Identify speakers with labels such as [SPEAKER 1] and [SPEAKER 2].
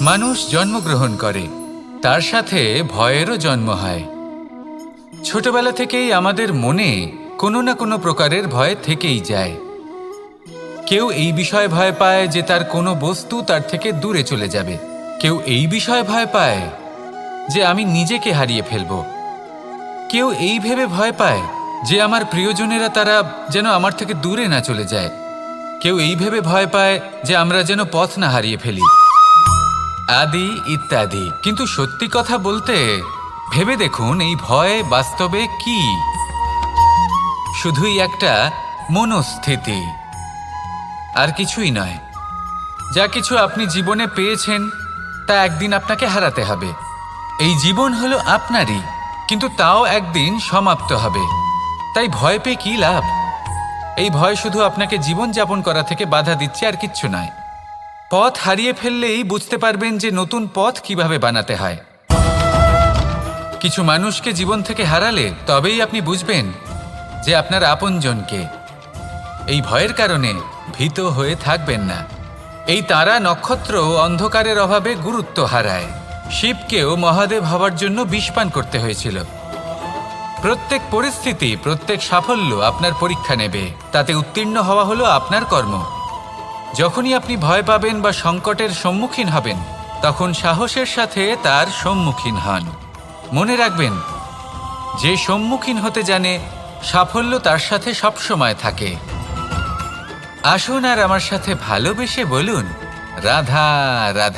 [SPEAKER 1] মানুষ জন্মগ্রহণ করে, তার সাথে ভয়েরও জন্ম হয়। ছোটবেলা থেকেই আমাদের মনে কোনো না কোনো প্রকারের ভয় থেকেই যায়। কেউ এই বিষয়ে ভয় পায় যে তার কোনো বস্তু তার থেকে দূরে চলে যাবে, কেউ এই বিষয়ে ভয় পায় যে আমি নিজেকে হারিয়ে ফেলব, কেউ এই ভেবে ভয় পায় যে আমার প্রিয়জনেরা তারা যেন আমার থেকে দূরে না চলে যায়, কেউ এই ভেবে ভয় পায় যে আমরা যেন পথ না হারিয়ে ফেলি, আদি ইত্যাদি। কিন্তু সত্যি কথা বলতে ভেবে দেখুন, এই ভয় বাস্তবে কি? শুধুই একটা মনস্থিতি, আর কিছুই নয়। যা কিছু আপনি জীবনে পেয়েছেন তা একদিন আপনাকে হারাতে হবে। এই জীবন হলো আপনারই, কিন্তু তাও একদিন সমাপ্ত হবে। তাই ভয় পেয়ে কি লাভ? এই ভয় শুধু আপনাকে জীবনযাপন করা থেকে বাধা দিচ্ছে, আর কিচ্ছু নয়। পথ হারিয়ে ফেললেই বুঝতে পারবেন যে নতুন পথ কিভাবে বানাতে হয়। কিছু মানুষকে জীবন থেকে হারালে তবেই আপনি বুঝবেন যে আপনার আপনজনকে। এই ভয়ের কারণে ভীত হয়ে থাকবেন না। এই তারা নক্ষত্র অন্ধকারের অভাবে গুরুত্ব হারায়। শিবকেও মহাদেব হওয়ার জন্য বিষপান করতে হয়েছিল। প্রত্যেক পরিস্থিতি, প্রত্যেক সাফল্য আপনার পরীক্ষা নেবে, তাতে উত্তীর্ণ হওয়া হলো আপনার কর্ম। যখনই আপনি ভয় পাবেন বা সংকটের সম্মুখীন হবেন, তখন সাহসের সাথে তার সম্মুখীন হন। মনে রাখবেন, যে সম্মুখীন হতে জানে সাফল্য তার সাথে সবসময় থাকে। আসুন আর আমার সাথে ভালোবেসে বলুন, রাধা রাধা।